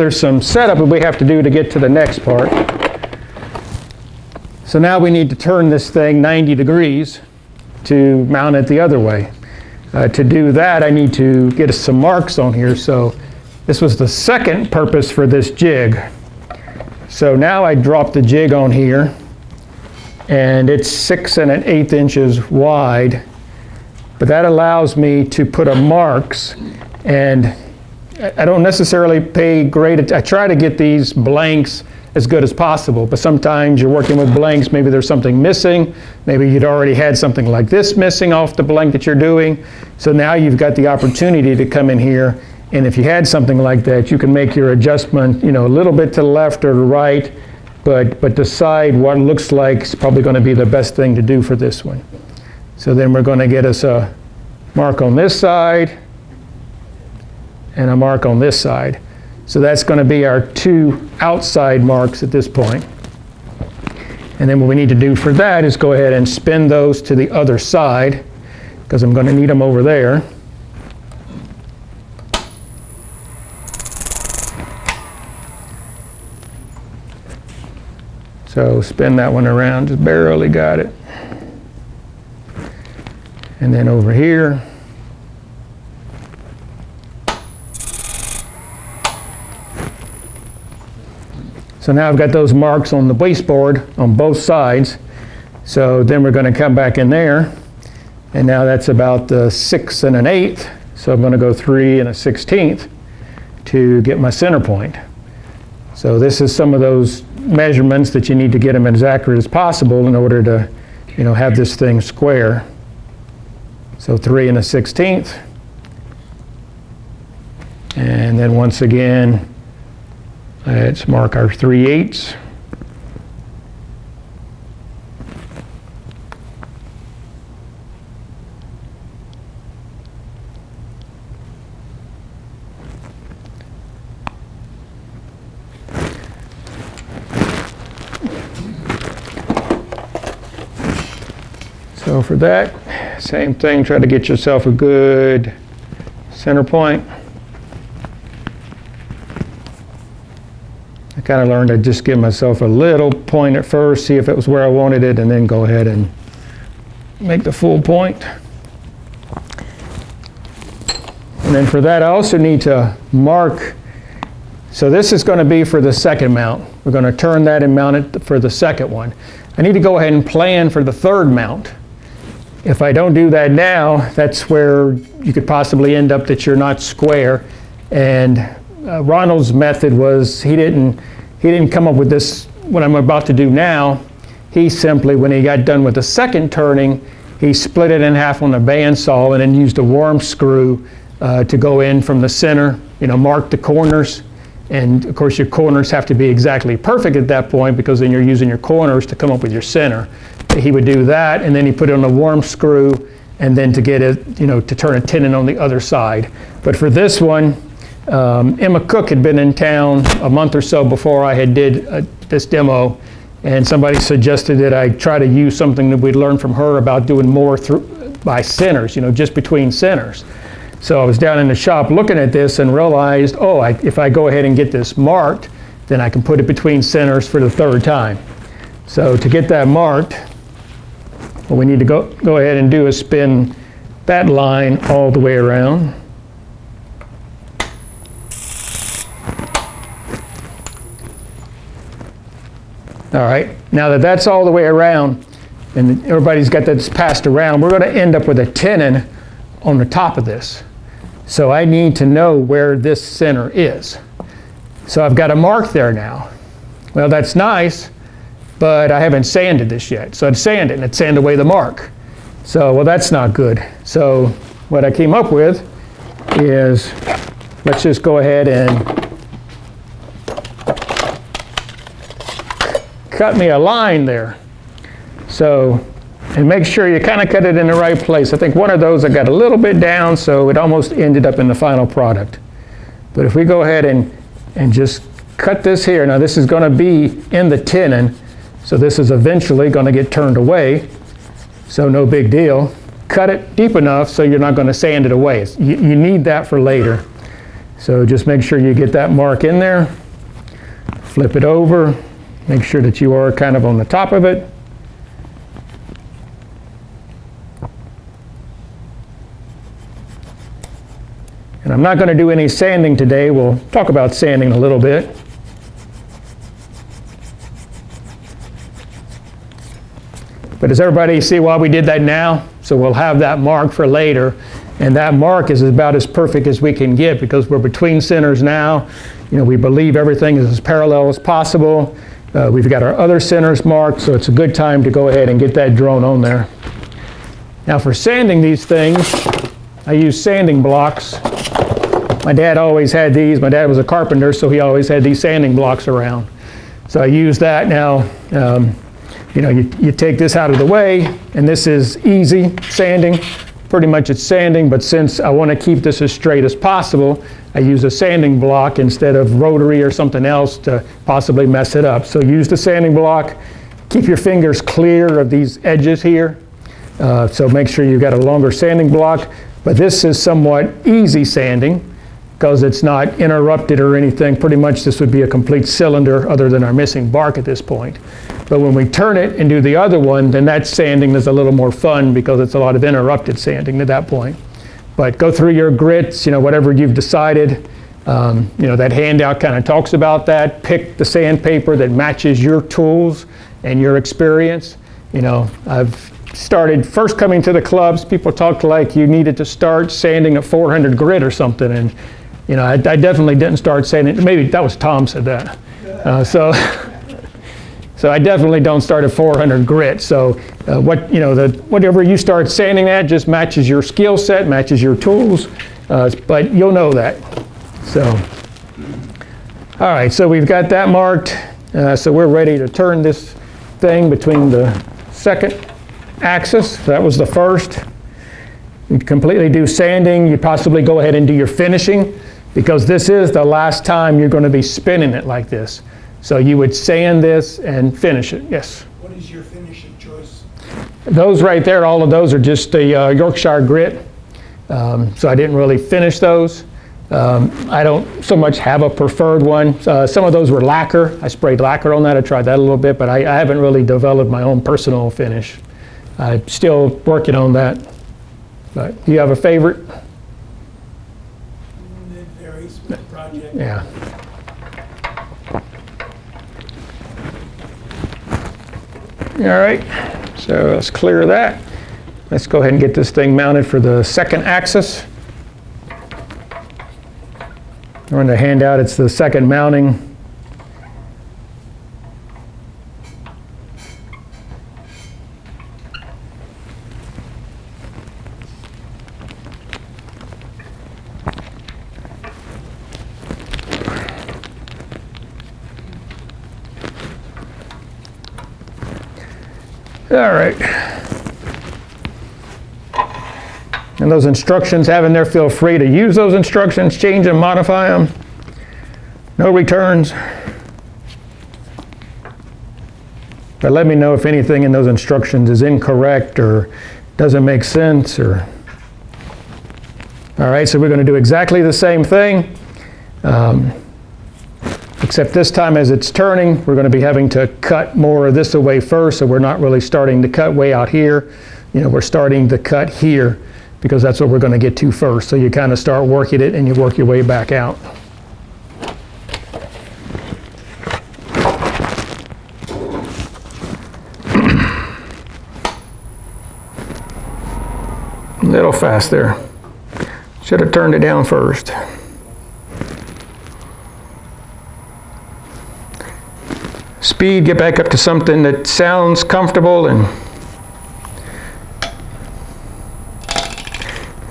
there's some setup that we have to do to get to the next part. So now we need to turn this thing 90 degrees to mount it the other way. To do that, I need to get some marks on here. So this was the second purpose for this jig. So now I drop the jig on here, and it's 6 1/8 inches wide. But that allows me to put a marks, and I don't necessarily pay great, I try to get these blanks as good as possible, but sometimes you're working with blanks, maybe there's something missing, maybe you'd already had something like this missing off the blank that you're doing, so now you've got the opportunity to come in here, and if you had something like that, you can make your adjustment, a little bit to the left or the right, but decide what looks like is probably going to be the best thing to do for this one. So then we're going to get us a mark on this side, and a mark on this side. So that's going to be our 2 outside marks at this point. And then what we need to do for that is go ahead and spin those to the other side, because I'm going to need them over there. So spin that one around, just barely got it. And then over here, so now I've got those marks on the baseboard on both sides. So then we're going to come back in there, and now that's about 6 1/8. So I'm going to go 3 1/16 to get my center point. So this is some of those measurements that you need to get them as accurate as possible in order to, have this thing square. So 3 1/16, and then once again, let's mark our 3/8. So for that, same thing, try to get yourself a good center point. I kind of learned to just give myself a little point at first, see if it was where I wanted it, and then go ahead and make the full point. And then for that, I also need to mark. So this is going to be for the second mount. We're going to turn that and mount it for the second one. I need to go ahead and plan for the third mount. If I don't do that now, that's where you could possibly end up that you're not square. And Ronald's method was he didn't come up with this, what I'm about to do now. He simply, when he got done with the second turning, he split it in half on a bandsaw and then used a worm screw to go in from the center, mark the corners. And of course your corners have to be exactly perfect at that point, because then you're using your corners to come up with your center. He would do that, and then he put it on a worm screw, and then to get it, to turn a tenon on the other side. But for this one, Emma Cook had been in town a month or so before I had did this demo, and somebody suggested that I try to use something that we'd learned from her about doing more by centers, just between centers. So I was down in the shop looking at this and realized, if I go ahead and get this marked, then I can put it between centers for the third time. So to get that marked, what we need to go ahead and do is spin that line all the way around. All right, now that that's all the way around and everybody's got this passed around, we're going to end up with a tenon on the top of this. So I need to know where this center is. So I've got a mark there now. Well, that's nice, but I haven't sanded this yet. So I'd sand it and it'd sand away the mark. So, well, that's not good. So what I came up with is, let's just go ahead and cut me a line there. So, and make sure you kind of cut it in the right place. I think one of those I got a little bit down, so it almost ended up in the final product. But if we go ahead and just cut this here, now this is going to be in the tenon, so this is eventually going to get turned away, so no big deal. Cut it deep enough so you're not going to sand it away. You need that for later. So just make sure you get that mark in there. Flip it over. Make sure that you are kind of on the top of it. And I'm not going to do any sanding today. We'll talk about sanding a little bit. But does everybody see why we did that now? So we'll have that mark for later. And that mark is about as perfect as we can get because we're between centers now. You know, we believe everything is as parallel as possible. We've got our other centers marked, so it's a good time to go ahead and get that drone on there. Now for sanding these things, I use sanding blocks. My dad always had these. My dad was a carpenter, so he always had these sanding blocks around. So I use that now. You know, you take this out of the way, and this is easy sanding. Pretty much it's sanding, but since I want to keep this as straight as possible, I use a sanding block instead of rotary or something else to possibly mess it up. So use the sanding block. Keep your fingers clear of these edges here. So make sure you've got a longer sanding block. But this is somewhat easy sanding because it's not interrupted or anything. Pretty much this would be a complete cylinder other than our missing bark at this point. But when we turn it and do the other one, then that sanding is a little more fun because it's a lot of interrupted sanding at that point. But go through your grits, you know, whatever you've decided. You know, that handout kind of talks about that. Pick the sandpaper that matches your tools and your experience. You know, I've started first coming to the clubs, people talked like you needed to start sanding at 400 grit or something. And, you know, I definitely didn't start sanding. Maybe that was Tom said that. So I definitely don't start at 400 grit. So whatever you start sanding at just matches your skill set, matches your tools, but you'll know that. So, all right, so we've got that marked. So we're ready to turn this thing between the second axis. That was the first. You completely do sanding. You possibly go ahead and do your finishing because this is the last time you're going to be spinning it like this. So you would sand this and finish it. Yes? What is your finishing choice? Those right there, all of those are just the Yorkshire grit. So I didn't really finish those. I don't so much have a preferred one. Some of those were lacquer. I sprayed lacquer on that. I tried that a little bit, but I haven't really developed my own personal finish. I'm still working on that. But do you have a favorite? It varies with the project. Yeah. All right, so let's clear that. Let's go ahead and get this thing mounted for the second axis. On the handout, it's the second mounting. All right. And those instructions have in there, feel free to use those instructions, change them, modify them. No returns. But let me know if anything in those instructions is incorrect or doesn't make sense. All right, so we're going to do exactly the same thing. Except this time as it's turning, we're going to be having to cut more of this away first, so we're not really starting to cut way out here. You know, we're starting to cut here because that's what we're going to get to first. So you kind of start working it and you work your way back out. A little fast there. Should have turned it down first. Speed, get back up to something that sounds comfortable, and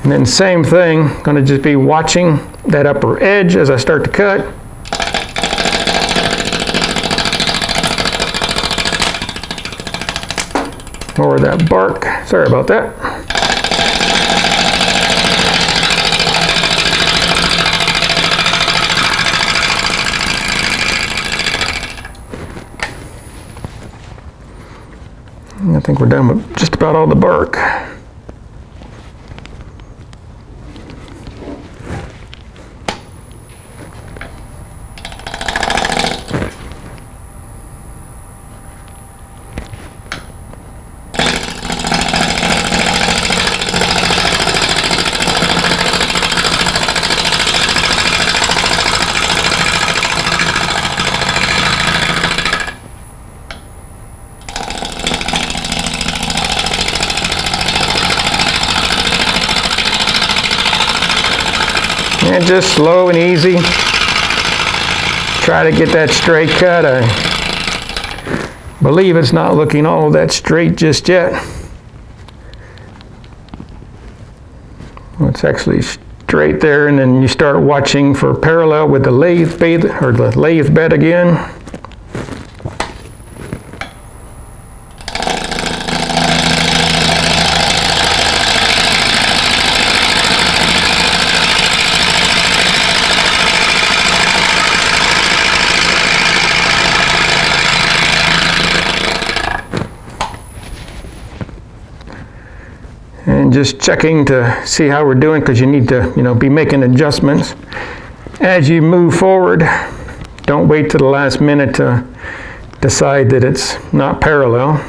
then same thing, going to just be watching that upper edge as I start to cut. Or that bark, sorry about that. I think we're done with just about all the bark. And just slow and easy. Try to get that straight cut. I believe it's not looking all that straight just yet. Well, it's actually straight there, and then you start watching for parallel with the lathe bed, or the lathe bed again. And just checking to see how we're doing, because you need to, be making adjustments as you move forward. Don't wait till the last minute to decide that it's not parallel.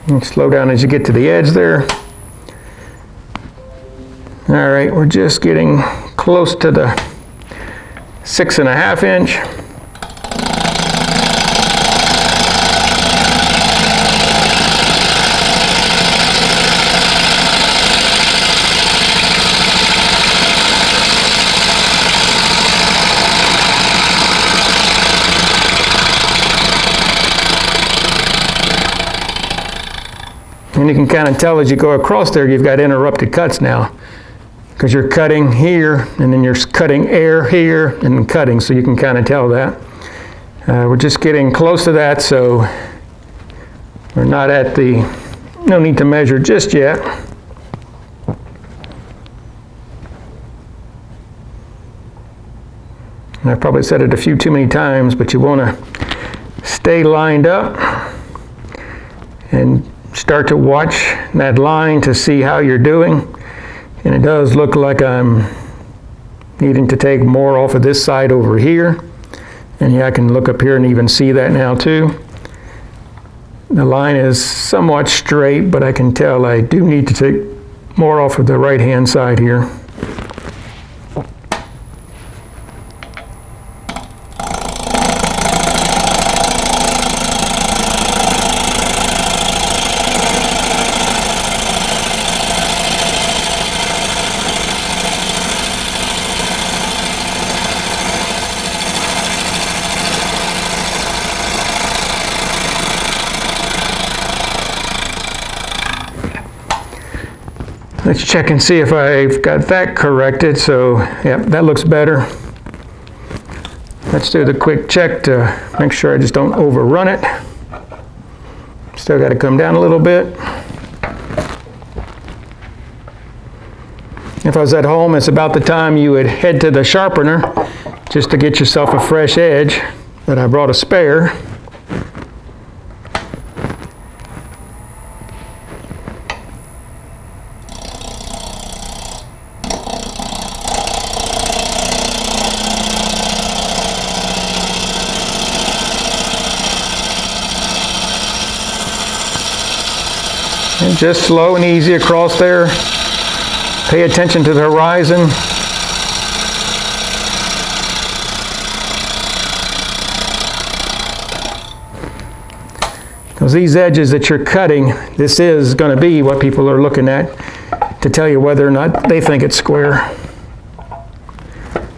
And slow down as you get to the edge there. All right, we're just getting close to the 6.5 inch. And you can kind of tell as you go across there, you've got interrupted cuts now, because you're cutting here, and then you're cutting air here, and cutting, so you can kind of tell that. We're just getting close to that, so we're not at the, no need to measure just yet. And I've probably said it a few too many times, but you want to stay lined up and start to watch that line to see how you're doing. And it does look like I'm needing to take more off of this side over here. And yeah, I can look up here and even see that now too. The line is somewhat straight, but I can tell I do need to take more off of the right hand side here. Let's check and see if I've got that corrected. So, yep, that looks better. Let's do the quick check to make sure I just don't overrun it. Still got to come down a little bit. If I was at home, it's about the time you would head to the sharpener just to get yourself a fresh edge, but I brought a spare. And just slow and easy across there. Pay attention to the horizon. Because these edges that you're cutting, this is going to be what people are looking at to tell you whether or not they think it's square.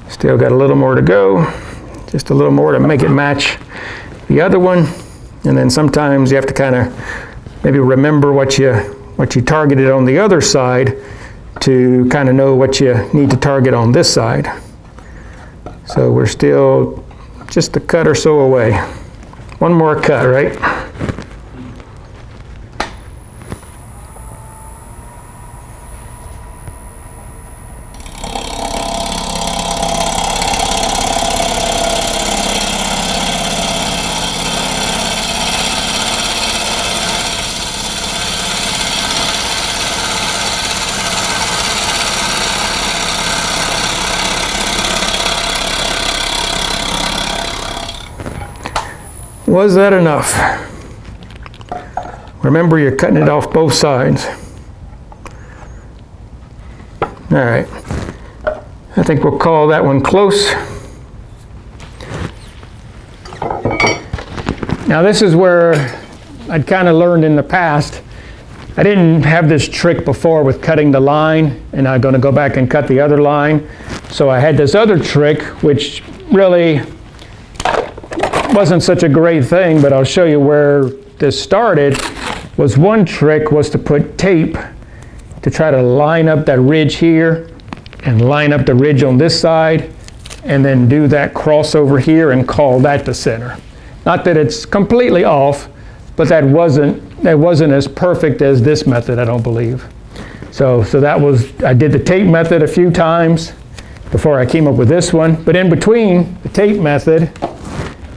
Still got a little more to go. Just a little more to make it match the other one. And then sometimes you have to kind of maybe remember what you targeted on the other side to kind of know what you need to target on this side. So we're still just a cut or so away. One more cut, right? Was that enough? Remember, you're cutting it off both sides. All right. I think we'll call that one close. Now this is where I'd kind of learned in the past. I didn't have this trick before with cutting the line, and I'm going to go back and cut the other line. So I had this other trick, which really wasn't such a great thing, but I'll show you where this started. Was one trick was to put tape to try to line up that ridge here and line up the ridge on this side, and then do that crossover here and call that the center. Not that it's completely off, but that wasn't as perfect as this method, I don't believe. So that was, I did the tape method a few times before I came up with this one, but in between the tape method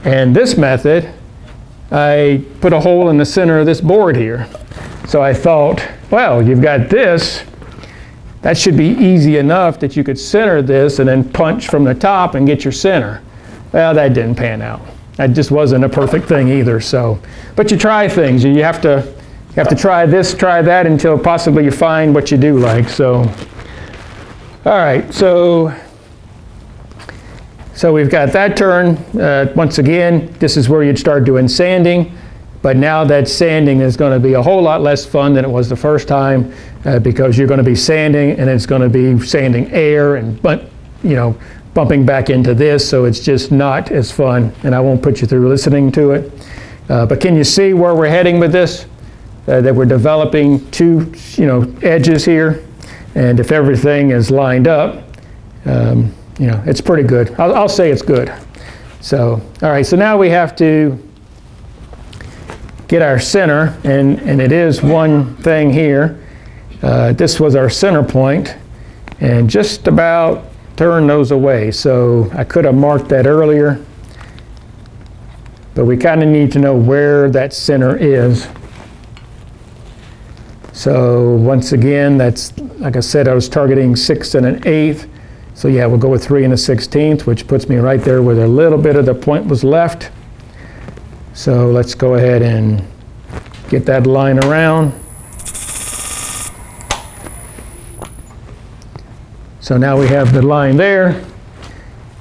and this method, I put a hole in the center of this board here. So I thought, well, you've got this, that should be easy enough that you could center this and then punch from the top and get your center. Well, that didn't pan out. That just wasn't a perfect thing either. So, but you try things. You have to try this, try that until possibly you find what you do like. So, all right. So we've got that turn. Once again, this is where you'd start doing sanding. But now that sanding is going to be a whole lot less fun than it was the first time, because you're going to be sanding and it's going to be sanding air and bumping back into this, so it's just not as fun, and I won't put you through listening to it. But can you see where we're heading with this? That we're developing two edges here, and if everything is lined up, it's pretty good. I'll say it's good. So, all right, so now we have to get our center, and it is one thing here. This was our center point, and just about turn those away. So I could have marked that earlier, but we kind of need to know where that center is. So once again, that's, like I said, I was targeting 6 1/8. So yeah, we'll go with 3 1/16, which puts me right there where a little bit of the point was left. So let's go ahead and get that line around. So now we have the line there.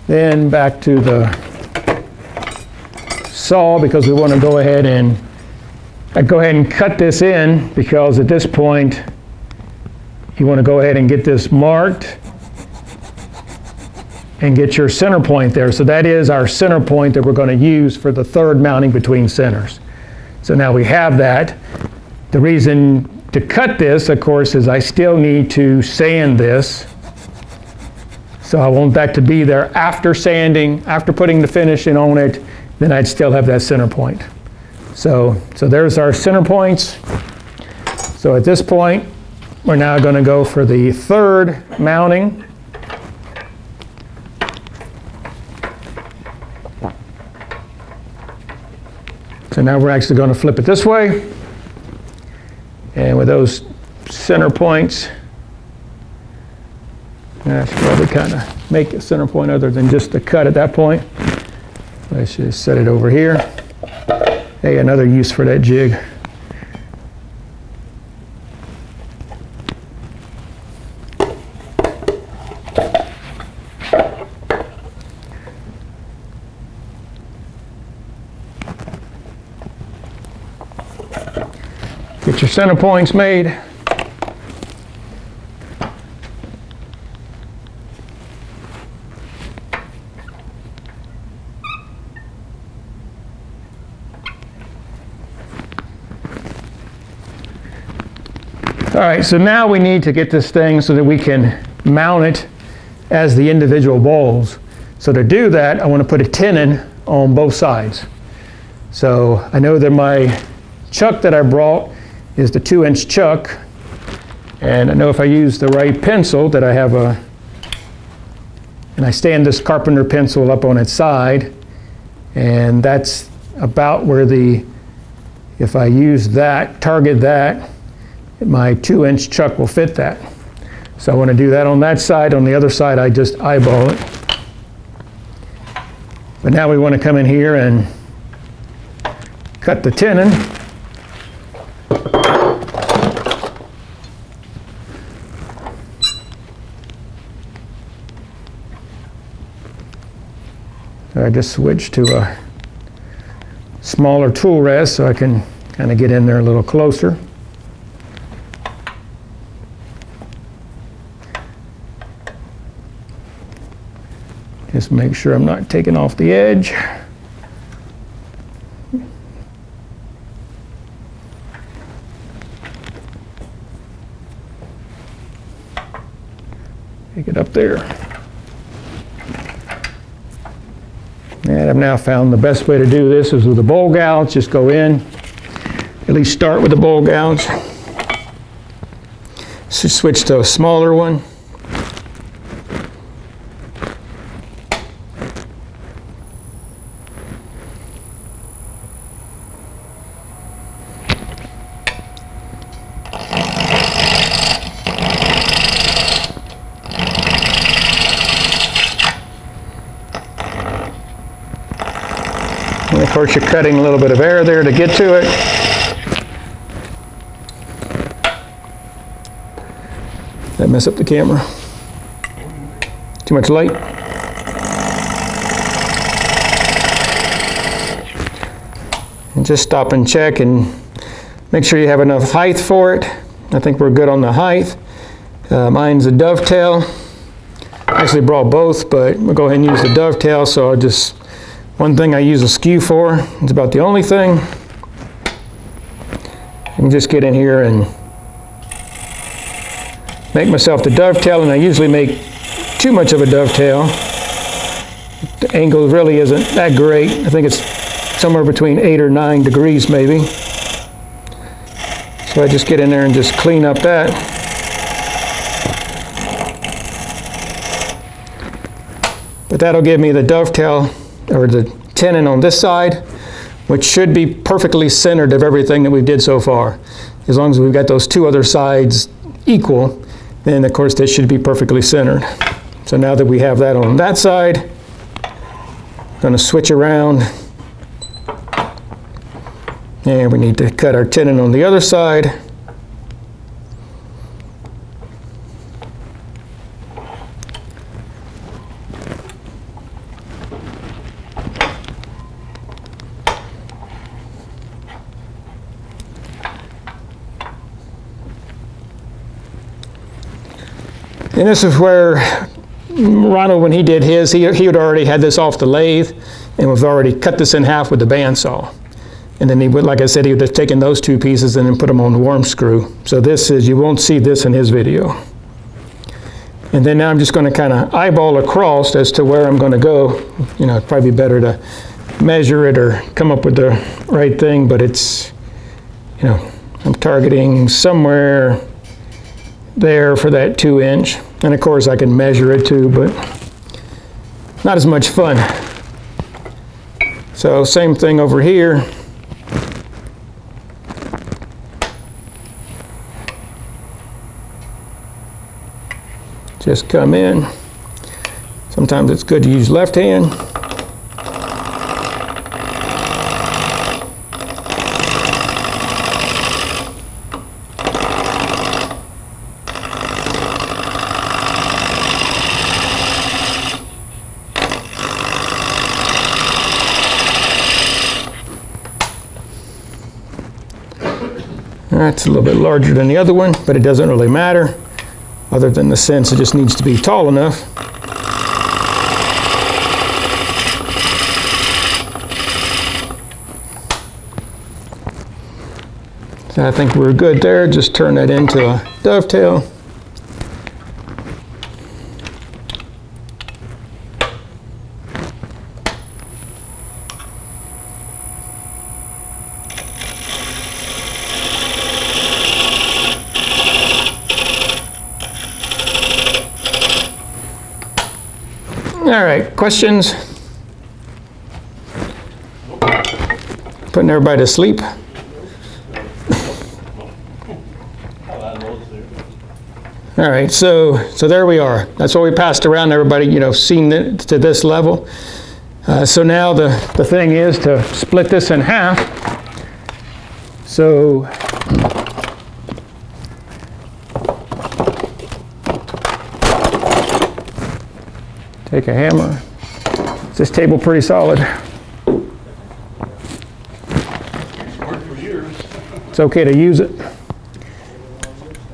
Then back to the saw, because we want to go ahead and cut this in, because at this point you want to go ahead and get this marked and get your center point there. So that is our center point that we're going to use for the third mounting between centers. So now we have that. The reason to cut this, of course, is I still need to sand this. So I want that to be there after sanding, after putting the finishing on it, then I'd still have that center point. So there's our center points. So at this point, we're now going to go for the third mounting. So now we're actually going to flip it this way. And with those center points, I should probably kind of make a center point other than just the cut at that point. Let's just set it over here. Hey, another use for that jig. Get your center points made. All right, so now we need to get this thing so that we can mount it as the individual bowls. So to do that, I want to put a tenon on both sides. So I know that my chuck that I brought is the 2-inch chuck, and I know if I use the right pencil that I have and I stand this carpenter pencil up on its side, and that's about where if I use that, target that, my 2-inch chuck will fit that. So I want to do that on that side. On the other side, I just eyeball it. But now we want to come in here and cut the tenon. I just switched to a smaller tool rest so I can kind of get in there a little closer. Just make sure I'm not taking off the edge. Take it up there. And I've now found the best way to do this is with a bowl gouge. Just go in, at least start with the bowl gouge. So switch to a smaller one. And of course, you're cutting a little bit of air there to get to it. Did I mess up the camera? Too much light? And just stop and check and make sure you have enough height for it. I think we're good on the height. Mine's a dovetail. I actually brought both, but we'll go ahead and use the dovetail. So I'll just, one thing I use a skew for, it's about the only thing. I can just get in here and make myself the dovetail, and I usually make too much of a dovetail. The angle really isn't that great. I think it's somewhere between 8 or 9 degrees maybe. So I just get in there and just clean up that. But that'll give me the dovetail, or the tenon on this side, which should be perfectly centered of everything that we did so far. As long as we've got those two other sides equal, then of course this should be perfectly centered. So now that we have that on that side, I'm going to switch around, and we need to cut our tenon on the other side. And this is where Ronald, when he did his, he had already had this off the lathe, and we've already cut this in half with the bandsaw. And then he would, like I said, he would have taken those two pieces and then put them on the worm screw. So this is, you won't see this in his video. And then now I'm just going to kind of eyeball across as to where I'm going to go. You know, it'd probably be better to measure it or come up with the right thing, but it's, you know, I'm targeting somewhere there for that 2-inch. And of course I can measure it too, but not as much fun. So same thing over here. Just come in. Sometimes it's good to use left hand. That's a little bit larger than the other one, but it doesn't really matter, other than the sense it just needs to be tall enough. So I think we're good there. Just turn that into a dovetail. All right, questions? Putting everybody to sleep. All right, so there we are. That's what we passed around. Everybody, you know, seen it to this level. So now the thing is to split this in half. So take a hammer. Is this table pretty solid? Worked for years. It's okay to use it.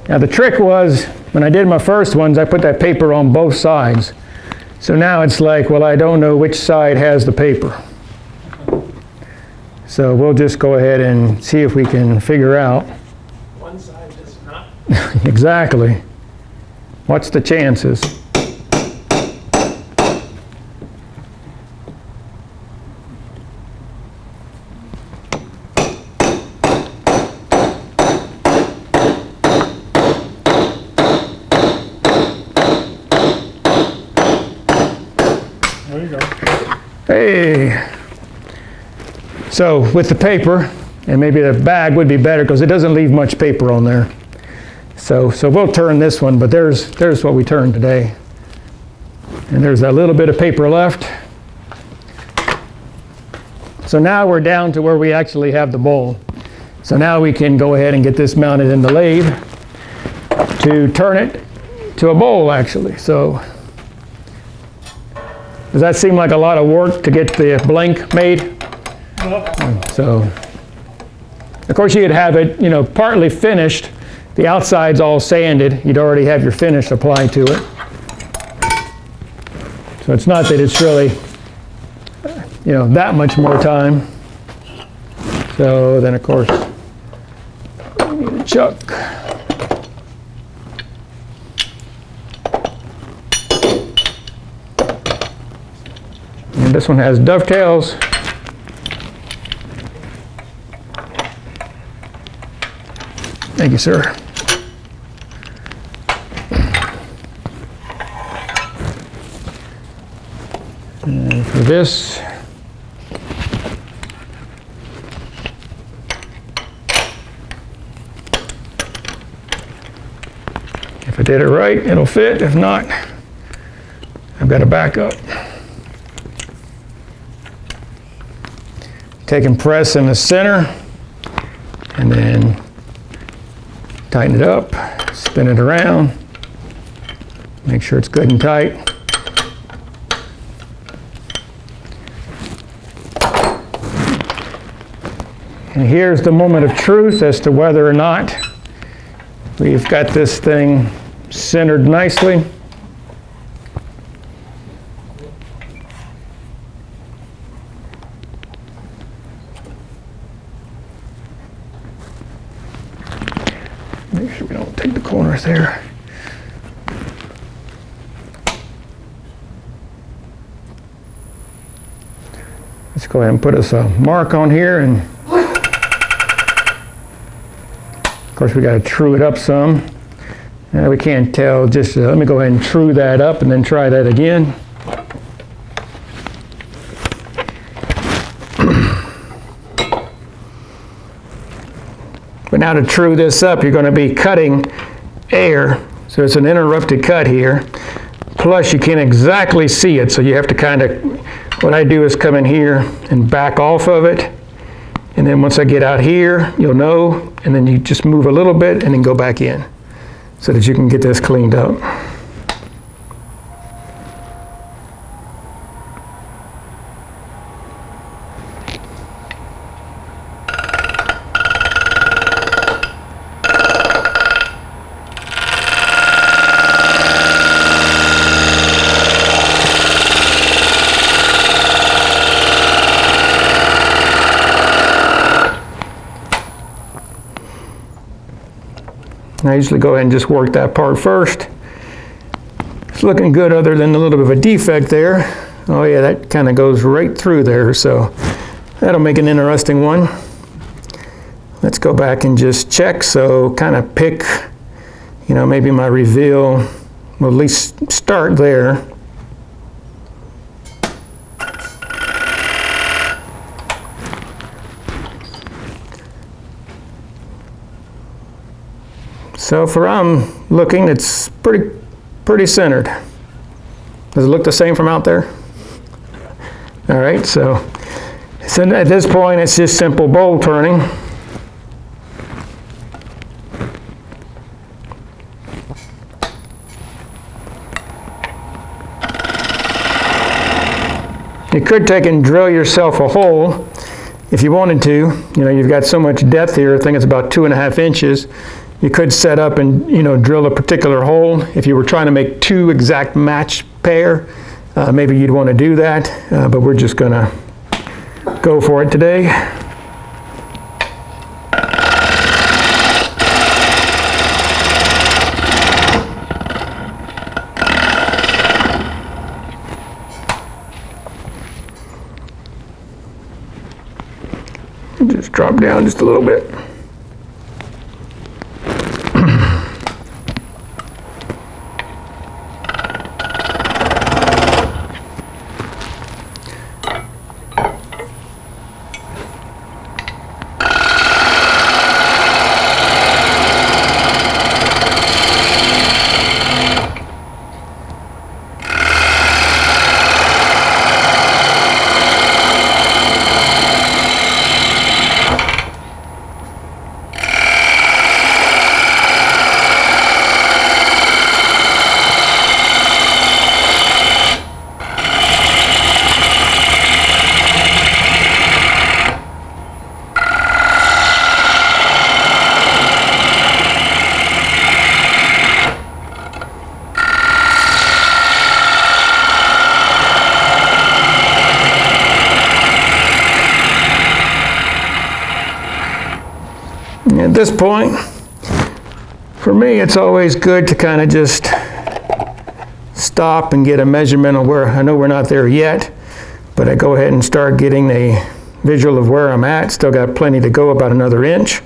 Now the trick was, when I did my first ones, I put that paper on both sides. So now it's like, well, I don't know which side has the paper. So we'll just go ahead and see if we can figure out. One side does not. Exactly. What's the chances? There you go. Hey! So with the paper, and maybe the bag would be better because it doesn't leave much paper on there. So we'll turn this one, but there's what we turned today. And there's a little bit of paper left. So now we're down to where we actually have the bowl. So now we can go ahead and get this mounted in the lathe to turn it to a bowl actually. So does that seem like a lot of work to get the blank made? So, of course you could have it, partly finished. The outside's all sanded. You'd already have your finish applied to it. So it's not that it's really, that much more time. So then, of course, we need a chuck. And this one has dovetails. Thank you, sir. And for this, if I did it right, it'll fit. If not, I've got to back up. Take and press in the center, and then tighten it up, spin it around, make sure it's good and tight. And here's the moment of truth as to whether or not we've got this thing centered nicely. Make sure we don't take the corners there. Let's go ahead and put us a mark on here, and of course we got to true it up some. We can't tell, just let me go ahead and true that up and then try that again. But now to true this up, you're going to be cutting air, so it's an interrupted cut here. Plus you can't exactly see it, so you have to kind of, what I do is come in here and back off of it. And then once I get out here, you'll know, and then you just move a little bit and then go back in so that you can get this cleaned up. I usually go ahead and just work that part first. It's looking good other than a little bit of a defect there. Oh yeah, that kind of goes right through there, so that'll make an interesting one. Let's go back and just check, so kind of pick, maybe my reveal, will at least start there. So for I'm looking, it's pretty centered. Does it look the same from out there? All right, so at this point, it's just simple bowl turning. You could take and drill yourself a hole if you wanted to. You know, you've got so much depth here, I think it's about 2.5 inches. You could set up and, you know, drill a particular hole. If you were trying to make 2 exact match pair, maybe you'd want to do that, but we're just going to go for it today. Just drop down just a little bit. At this point, for me, it's always good to kind of just stop and get a measurement of where, I know we're not there yet, but I go ahead and start getting a visual of where I'm at. Still got plenty to go, about another inch.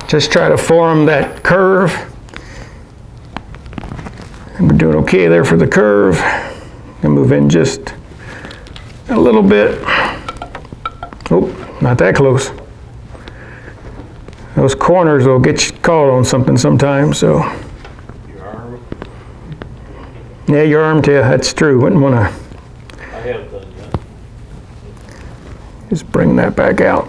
Just try to form that curve. And we're doing okay there for the curve. And move in just a little bit. Oh, not that close. Those corners will get you caught on something sometimes, so. Your arm? Yeah, your arm too, that's true. Wouldn't want to I have done that. just bring that back out.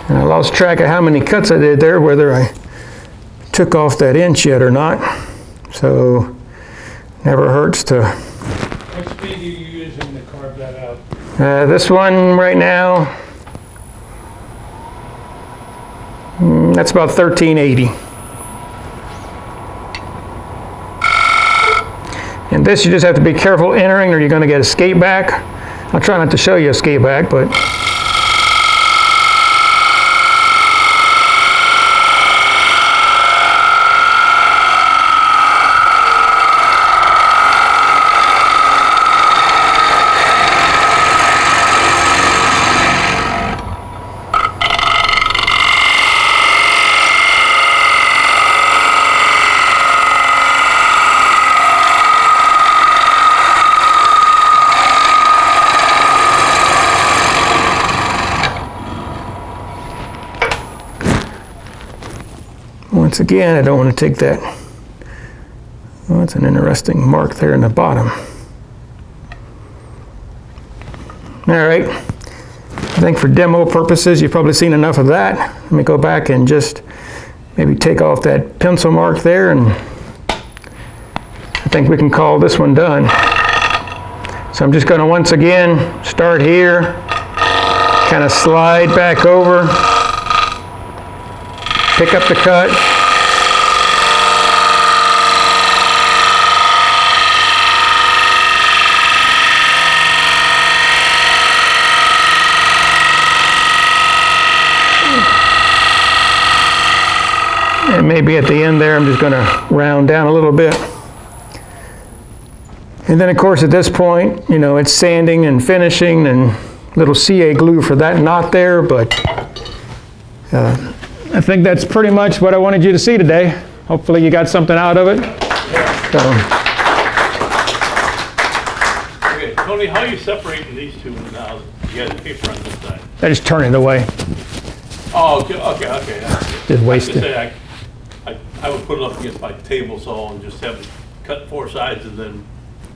And I lost track of how many cuts I did there, whether I took off that inch yet or not. So, never hurts to. What speed are you using to carve that out? This one right now, that's about 1380. And this you just have to be careful entering or you're going to get a skate back. I'll try not to show you a skate back, but. Once again, I don't want to take that. Oh, that's an interesting mark there in the bottom. All right. I think for demo purposes, you've probably seen enough of that. Let me go back and just maybe take off that pencil mark there, and I think we can call this one done. So I'm just going to once again start here, kind of slide back over, pick up the cut. And maybe at the end there, I'm just going to round down a little bit. And then, of course, at this point, it's sanding and finishing and little CA glue for that knot there, but I think that's pretty much what I wanted you to see today. Hopefully you got something out of it. So, Okay, Tony, how are you separating these two now? You got the paper on this side. I just turn it away. Oh, okay. Just waste it. Say, I would put it up against my table saw and just have it cut 4 sides and then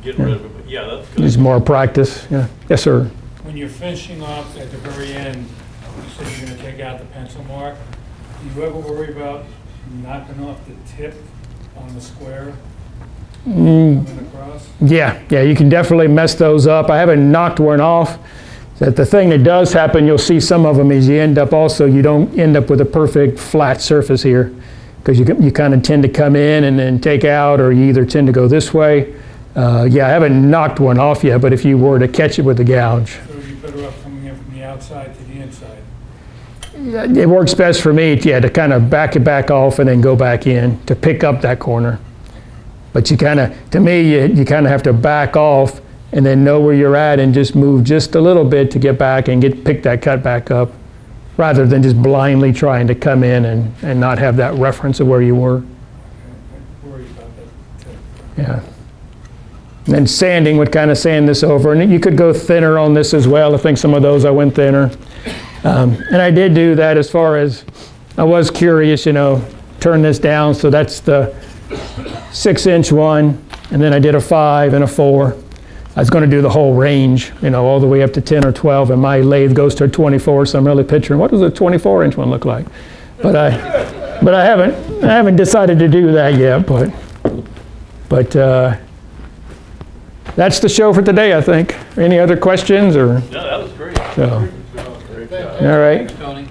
get rid of it. But yeah, that's good. Just more practice. Yeah. Yes, sir. When you're finishing off at the very end, you said you're gonna take out the pencil mark. Do you ever worry about knocking off the tip on the square coming across? Yeah, you can definitely mess those up. I haven't knocked one off. That the thing that does happen, you'll see some of them, is you don't end up with a perfect flat surface here, because you kind of tend to come in and then take out, or you either tend to go this way. I haven't knocked one off yet, but if you were to catch it with a gouge. So you're better off coming in from the outside to the inside? It works best for me, to kind of back it back off and then go back in to pick up that corner. But you kind of have to back off and then know where you're at and just move just a little bit to get back and pick that cut back up, rather than just blindly trying to come in and not have that reference of where you were. I worry about that tip. Yeah. And then sanding would kind of sand this over, and you could go thinner on this as well. I think some of those I went thinner. And I did do that as far as, I was curious, turn this down, so that's the 6-inch one, and then I did a 5 and a 4. I was going to do the whole range, all the way up to 10 or 12, and my lathe goes to a 24, so I'm really picturing, what does a 24-inch one look like? But I haven't decided to do that yet, but that's the show for today, I think. Any other questions, or? No, that was great. So, Great job. all right. Tony.